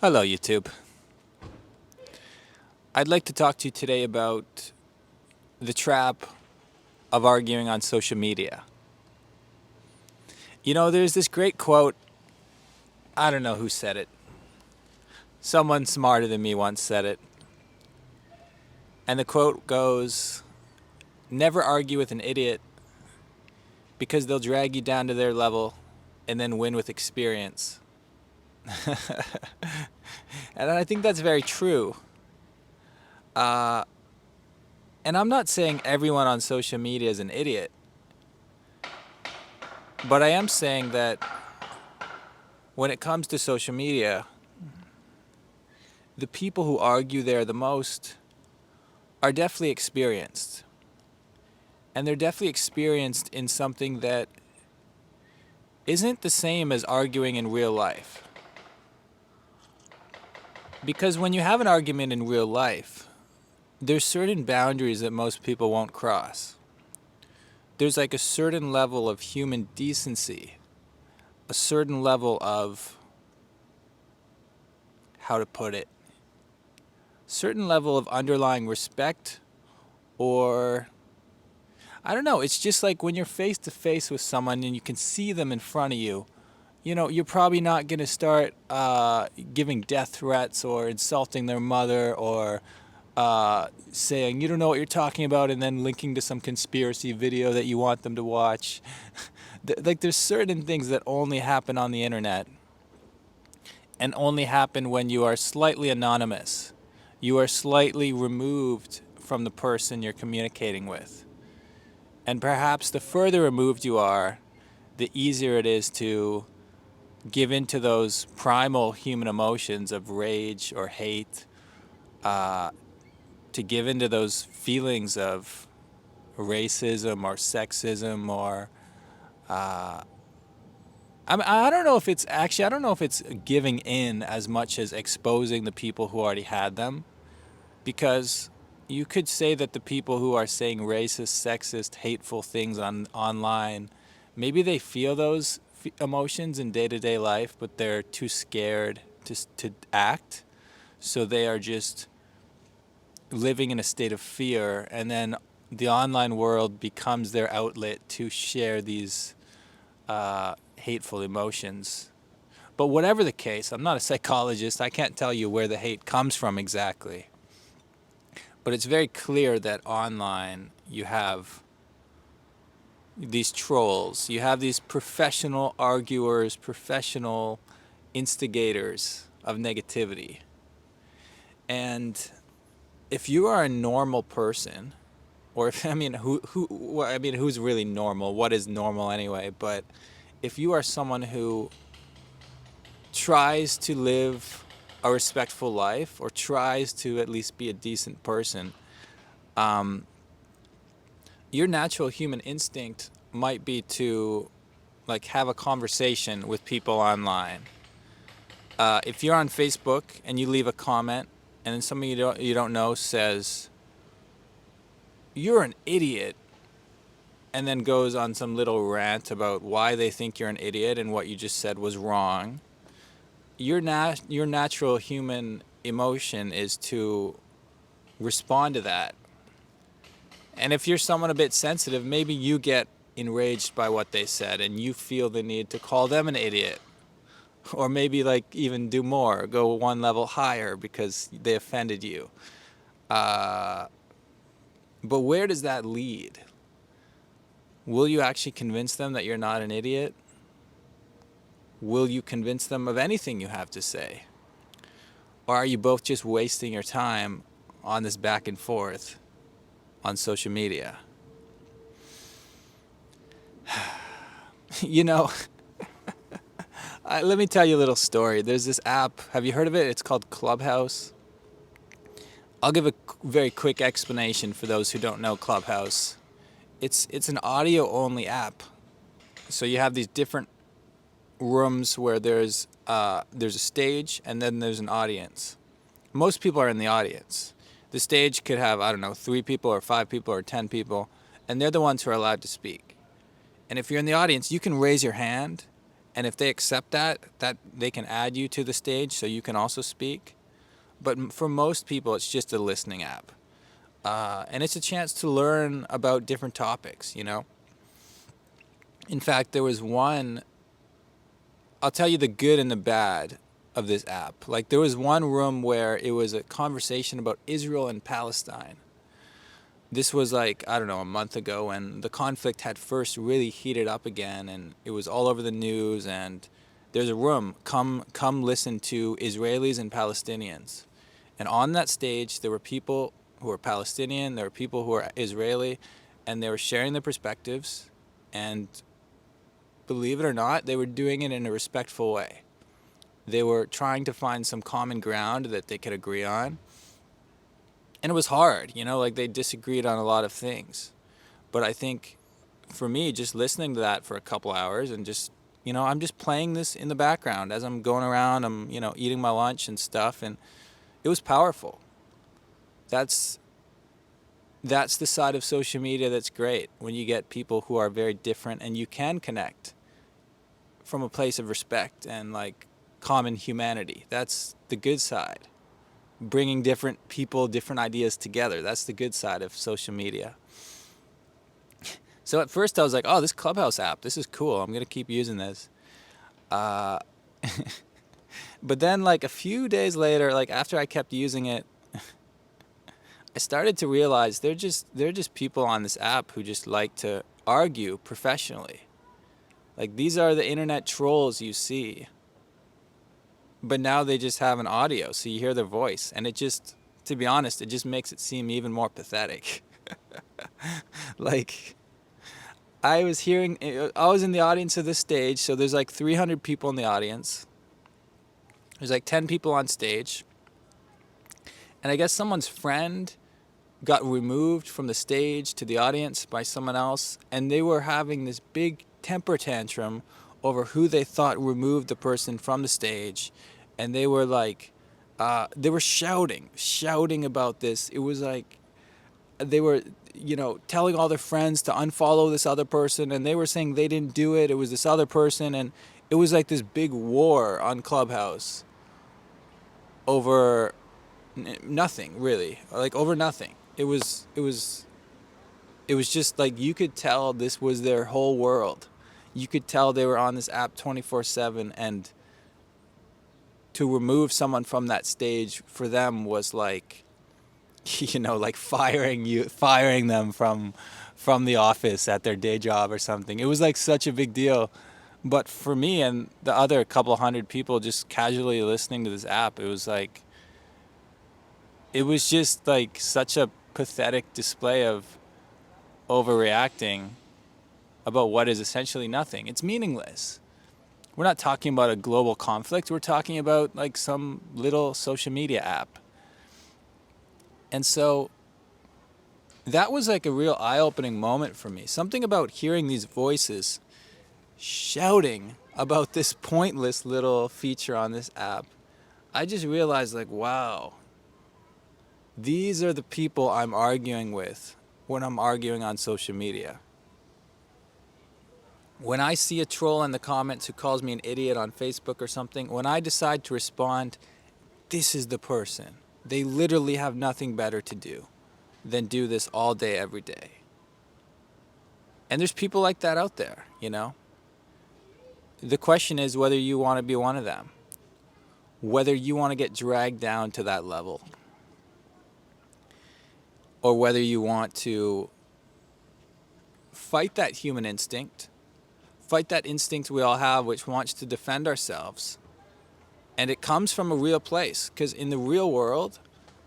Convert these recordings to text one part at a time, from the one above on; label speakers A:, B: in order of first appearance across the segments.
A: Hello, YouTube. I'd like to talk to you today about the trap of arguing on social media. You know, there's this great quote. I don't know who said it. Someone smarter than me once said it. And the quote goes, "Never argue with an idiot because they'll drag you down to their level and then win with experience." And I think that's very true. Uh, and I'm not saying everyone on social media is an idiot, but I am saying that when it comes to social media, the people who argue there the most are definitely experienced. And they're definitely experienced in something that isn't the same as arguing in real life. Because when you have an argument in real life, there's certain boundaries that most people won't cross. There's like a certain level of human decency, a certain level of, how to put it, certain level of underlying respect, or I don't know, it's just like when you're face to face with someone and you can see them in front of you, you're probably not going to start giving death threats or insulting their mother or saying, you don't know what you're talking about, and then linking to some conspiracy video that you want them to watch. Like, there's certain things that only happen on the internet and only happen when you are slightly anonymous. You are slightly removed from the person you're communicating with. And perhaps the further removed you are, the easier it is to give into those primal human emotions of rage or hate, to give into those feelings of racism or sexism or I don't know if it's actually, I don't know if it's giving in as much as exposing the people who already had them, because you could say that the people who are saying racist, sexist, hateful things online, maybe they feel those emotions in day-to-day life, but they're too scared to act, so they are just living in a state of fear, and then the online world becomes their outlet to share these hateful emotions. But whatever the case, I'm not a psychologist. I can't tell you where the hate comes from exactly. But it's very clear that online you have these trolls, you have these professional arguers, professional instigators of negativity. And if you are a normal person, or if, I mean, who's really normal? What is normal anyway? But if you are someone who tries to live a respectful life or tries to at least be a decent person, your natural human instinct might be to like have a conversation with people online. If you're on Facebook and you leave a comment and then somebody you don't know says, "You're an idiot," and then goes on some little rant about why they think you're an idiot and what you just said was wrong, your natural human emotion is to respond to that. And if you're someone a bit sensitive, maybe you get enraged by what they said and you feel the need to call them an idiot. Or maybe like even do more, go one level higher because they offended you. But where does that lead? Will you actually convince them that you're not an idiot? Will you convince them of anything you have to say? Or are you both just wasting your time on this back and forth on social media? You know, let me tell you a little story. There's this app. Have you heard of it? It's called Clubhouse. I'll give a very quick explanation for those who don't know Clubhouse. It's an audio-only app. So you have these different rooms where there's a stage and then there's an audience. Most people are in the audience. The stage could have, I don't know, 3 people or 5 people or 10 people, and they're the ones who are allowed to speak. And if you're in the audience, you can raise your hand And if they accept that, they can add you to the stage so you can also speak. But for most people, it's just a listening app. And it's a chance to learn about different topics, you know? In fact, there was one, I'll tell you the good and the bad of this app. Like, there was one room where it was a conversation about Israel and Palestine. This was like, I don't know, a month ago when the conflict had first really heated up again, and it was all over the news. And there's a room, come listen to Israelis and Palestinians. And on that stage, there were people who were Palestinian, there were people who were Israeli, and they were sharing their perspectives. And believe it or not, they were doing it in a respectful way. They were trying to find some common ground that they could agree on. And it was hard, you know, like they disagreed on a lot of things. But I think for me, just listening to that for a couple hours and just, you know, I'm just playing this in the background as I'm going around, I'm, you know, eating my lunch and stuff. And it was powerful. That's the side of social media that's great, when you get people who are very different and you can connect from a place of respect and like common humanity. That's the good side. Bringing different people, different ideas together. That's the good side of social media. So at first I was like, oh, this Clubhouse app, this is cool. I'm going to keep using this. But then like a few days later, like after I kept using it, I started to realize they're just people on this app who just like to argue professionally. Like, these are the internet trolls you see. But now they just have an audio, so you hear their voice. And it just, to be honest, it just makes it seem even more pathetic. Like, I was in the audience of this stage, so there's like 300 people in the audience. There's like 10 people on stage. And I guess someone's friend got removed from the stage to the audience by someone else, and they were having this big temper tantrum over who they thought removed the person from the stage. And they were like, they were shouting about this. It was like they were, you know, telling all their friends to unfollow this other person, and they were saying they didn't do it, it was this other person. And it was like this big war on Clubhouse over nothing, really, like over nothing. It was just like, you could tell this was their whole world. You could tell they were on this app 24/7, and to remove someone from that stage for them was like, you know, like firing them from the office at their day job or something. It was like such a big deal. But for me and the other couple hundred people just casually listening to this app, it was just like such a pathetic display of overreacting about what is essentially nothing. It's meaningless. We're not talking about a global conflict. We're talking about like some little social media app. And so that was like a real eye-opening moment for me. Something about hearing these voices shouting about this pointless little feature on this app. I just realized, like, wow, these are the people I'm arguing with when I'm arguing on social media. When I see a troll in the comments who calls me an idiot on Facebook or something, when I decide to respond, this is the person. They literally have nothing better to do than do this all day, every day. And there's people like that out there, you know? The question is whether you want to be one of them, whether you want to get dragged down to that level, or whether you want to fight that human instinct, fight that instinct we all have which wants to defend ourselves. And it comes from a real place, because in the real world,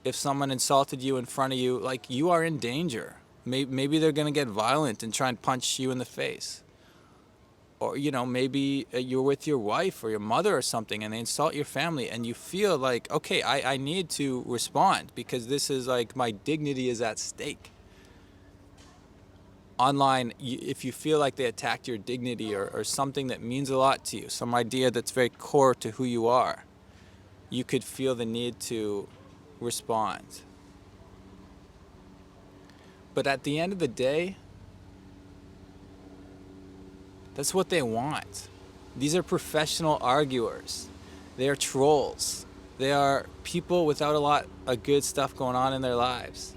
A: if someone insulted you in front of you, like, you are in danger. Maybe they're going to get violent and try and punch you in the face. Or, you know, maybe you're with your wife or your mother or something and they insult your family and you feel like, okay, I need to respond because this is like, my dignity is at stake. Online, if you feel like they attacked your dignity or something that means a lot to you, some idea that's very core to who you are, you could feel the need to respond. But at the end of the day, that's what they want. These are professional arguers. They are trolls. They are people without a lot of good stuff going on in their lives.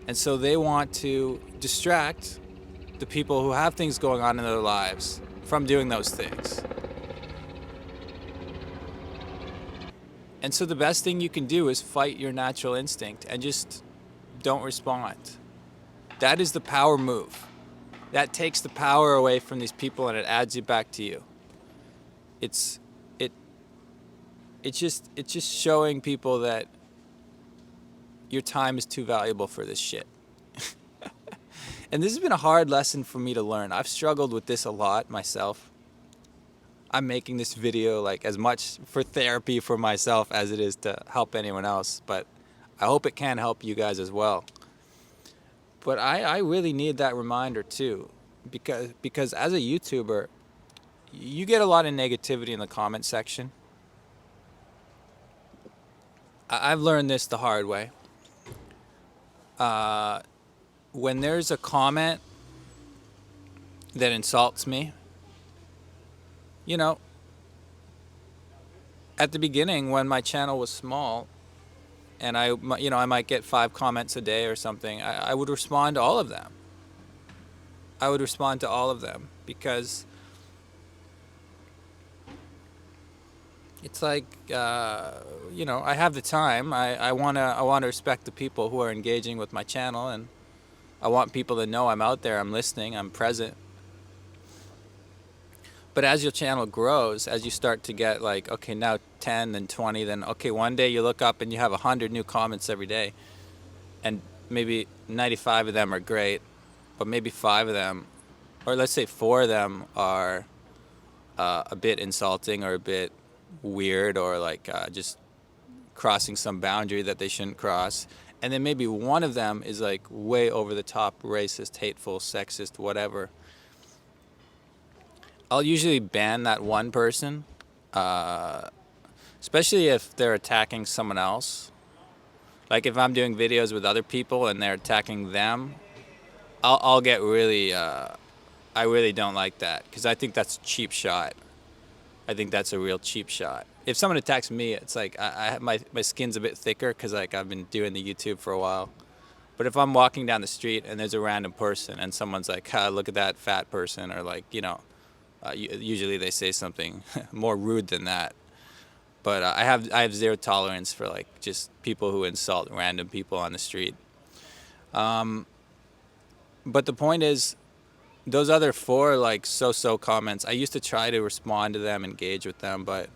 A: And so they want to distract the people who have things going on in their lives from doing those things. And so the best thing you can do is fight your natural instinct and just don't respond. That is the power move. That takes the power away from these people and it adds it back to you. It's just showing people that your time is too valuable for this shit. And this has been a hard lesson for me to learn. I've struggled with this a lot myself. I'm making this video like as much for therapy for myself as it is to help anyone else, but I hope it can help you guys as well. But I really need that reminder too, because as a YouTuber, you get a lot of negativity in the comment section. I've learned this the hard way. When there's a comment that insults me, you know, at the beginning when my channel was small and I might get 5 comments a day or something, I would respond to all of them. I would respond to all of them because it's like, I have the time. I want to respect the people who are engaging with my channel, and I want people to know I'm out there, I'm listening, I'm present. But as your channel grows, as you start to get like, okay, now 10, then 20, then okay, one day you look up and you have 100 new comments every day, and maybe 95 of them are great, but maybe 5 of them, or let's say 4 of them are a bit insulting or a bit weird, or like just crossing some boundary that they shouldn't cross. And then maybe 1 of them is like way over the top, racist, hateful, sexist, whatever. I'll usually ban that one person, especially if they're attacking someone else. Like if I'm doing videos with other people and they're attacking them, I'll get really, I really don't like that, because I think that's a cheap shot. I think that's a real cheap shot. If someone attacks me, it's like my skin's a bit thicker because like I've been doing the YouTube for a while. But if I'm walking down the street and there's a random person and someone's like, look at that fat person, or like, usually they say something more rude than that. But I have zero tolerance for like just people who insult random people on the street. But the point is, those other 4 like so-so comments, I used to try to respond to them, engage with them, but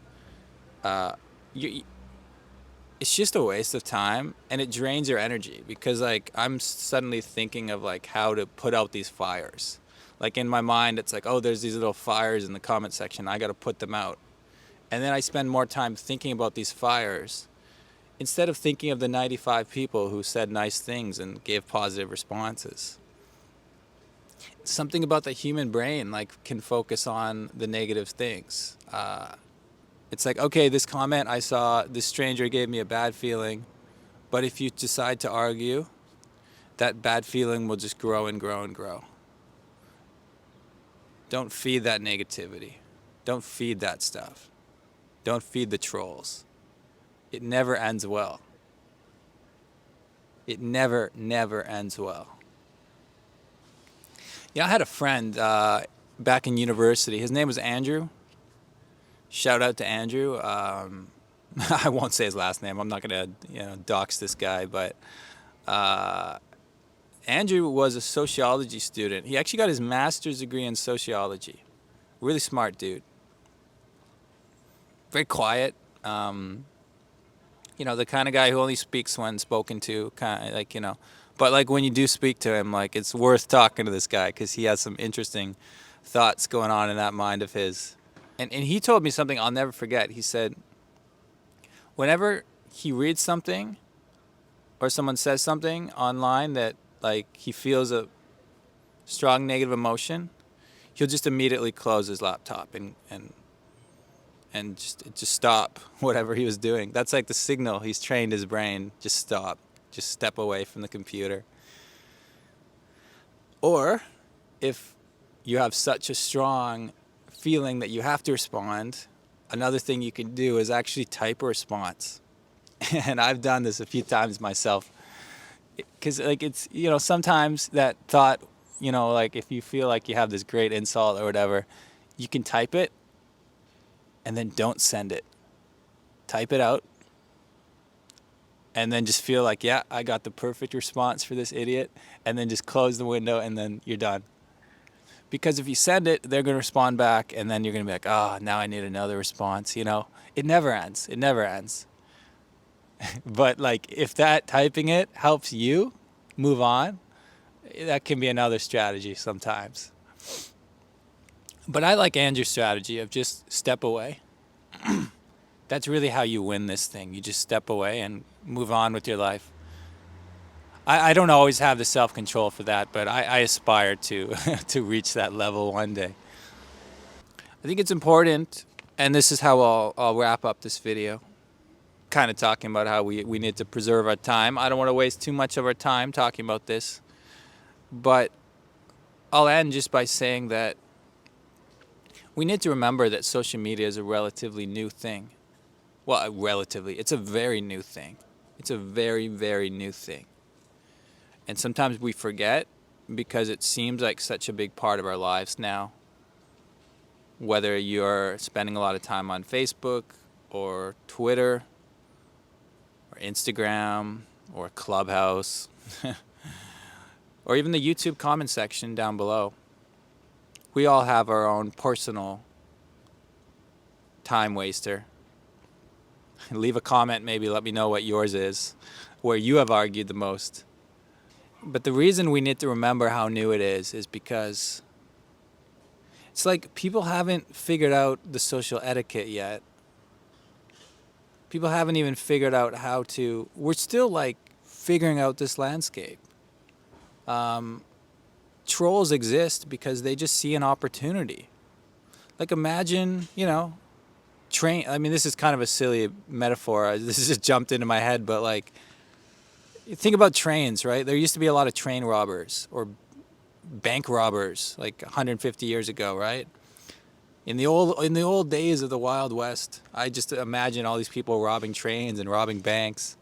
A: it's just a waste of time, and it drains your energy, because like I'm suddenly thinking of like how to put out these fires. Like in my mind, it's like, oh, there's these little fires in the comment section, I got to put them out. And then I spend more time thinking about these fires instead of thinking of the 95 people who said nice things and gave positive responses. Something about the human brain like can focus on the negative things. It's like, okay, this comment I saw, this stranger gave me a bad feeling, but if you decide to argue, that bad feeling will just grow and grow and grow. Don't feed that negativity. Don't feed that stuff. Don't feed the trolls. It never ends well. It never ends well. Yeah, I had a friend back in university. His name was Andrew. Shout out to Andrew. I won't say his last name. I'm not gonna, dox this guy. But Andrew was a sociology student. He actually got his master's degree in sociology. Really smart dude. Very quiet. The kind of guy who only speaks when spoken to. Kind of like, But like when you do speak to him, like it's worth talking to this guy because he has some interesting thoughts going on in that mind of his. And he told me something I'll never forget. He said, whenever he reads something or someone says something online that like he feels a strong negative emotion, he'll just immediately close his laptop and just stop whatever he was doing. That's like the signal. He's trained his brain, just stop. Just step away from the computer. Or if you have such a strong feeling that you have to respond, another thing you can do is actually type a response. And I've done this a few times myself. Because, like, it's, sometimes that thought, like, if you feel like you have this great insult or whatever, you can type it and then don't send it. Type it out and then just feel like, yeah, I got the perfect response for this idiot, and then just close the window and then you're done. Because if you send it, they're going to respond back, and then you're going to be like, oh, now I need another response, It never ends. It never ends. But, like, if that typing it helps you move on, that can be another strategy sometimes. But I like Andrew's strategy of just step away. That's really how you win this thing. You just step away and move on with your life. I don't always have the self-control for that, but I aspire to to reach that level one day. I think it's important, and this is how I'll wrap up this video, kind of talking about how we need to preserve our time. I don't want to waste too much of our time talking about this, but I'll end just by saying that we need to remember that social media is a relatively new thing. Well, relatively, it's a very new thing. It's a very, very new thing. And sometimes we forget because it seems like such a big part of our lives now. Whether you're spending a lot of time on Facebook or Twitter or Instagram or Clubhouse or even the YouTube comment section down below. We all have our own personal time waster. Leave a comment, maybe let me know what yours is, where you have argued the most. But the reason we need to remember how new it is because it's like people haven't figured out the social etiquette yet. People haven't even figured out how to... We're still, like, figuring out this landscape. Trolls exist because they just see an opportunity. Like, imagine, train... I mean, this is kind of a silly metaphor. This just jumped into my head, but, like, think about trains, right? There used to be a lot of train robbers or bank robbers, like 150 years ago, right? In the old days of the Wild West, I just imagine all these people robbing trains and robbing banks.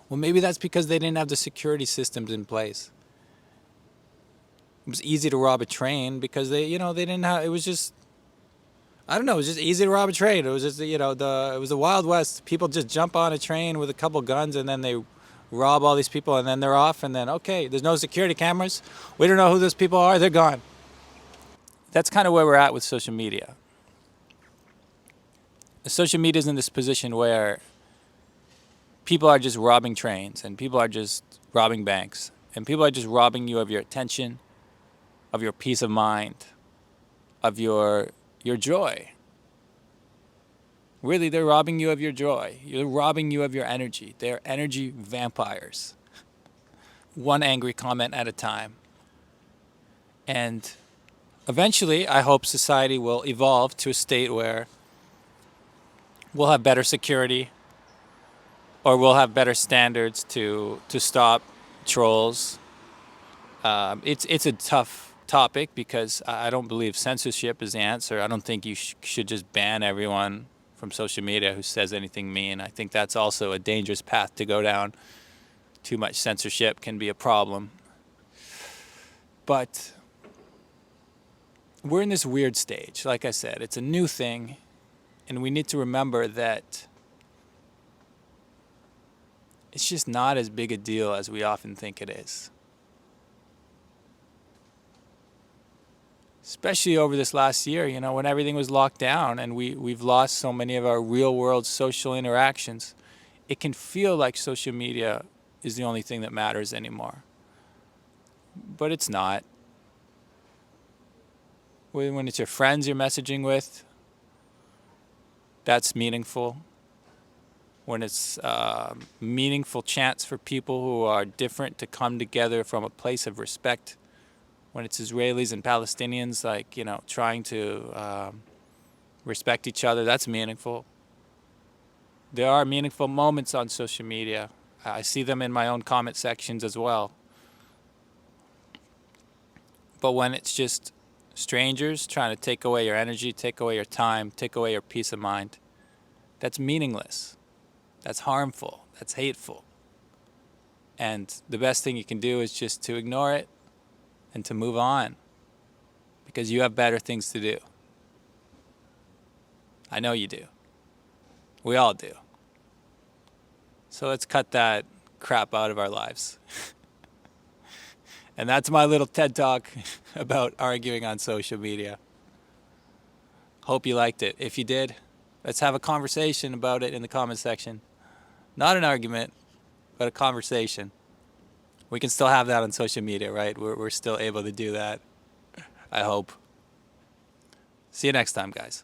A: Well, maybe that's because they didn't have the security systems in place. It was easy to rob a train because they didn't have. It was just, I don't know. It was just easy to rob a train. It was just it was the Wild West. People just jump on a train with a couple guns and then they rob all these people, and then they're off, and then, okay, there's no security cameras. We don't know who those people are. They're gone. That's kind of where we're at with social media. Social media is in this position where people are just robbing trains, and people are just robbing banks, and people are just robbing you of your attention, of your peace of mind, of your joy. Really, they're robbing you of your joy. They're robbing you of your energy. They're energy vampires. One angry comment at a time. And eventually, I hope society will evolve to a state where we'll have better security, or we'll have better standards to stop trolls. It's a tough topic because I don't believe censorship is the answer. I don't think you should just ban everyone from social media who says anything mean. I think that's also a dangerous path to go down. Too much censorship can be a problem. But we're in this weird stage. Like I said, it's a new thing, and we need to remember that it's just not as big a deal as we often think it is. Especially over this last year, when everything was locked down and we've lost so many of our real-world social interactions, it can feel like social media is the only thing that matters anymore. But it's not. When it's your friends you're messaging with, that's meaningful. When it's a meaningful chance for people who are different to come together from a place of respect. When it's Israelis and Palestinians, trying to respect each other, that's meaningful. There are meaningful moments on social media. I see them in my own comment sections as well. But when it's just strangers trying to take away your energy, take away your time, take away your peace of mind, that's meaningless. That's harmful. That's hateful. And the best thing you can do is just to ignore it and to move on, because you have better things to do. I know you do. We all do. So let's cut that crap out of our lives. And that's my little TED Talk about arguing on social media. Hope you liked it. If you did, let's have a conversation about it in the comment section. Not an argument, but a conversation. We can still have that on social media, right? We're still able to do that. I hope. See you next time, guys.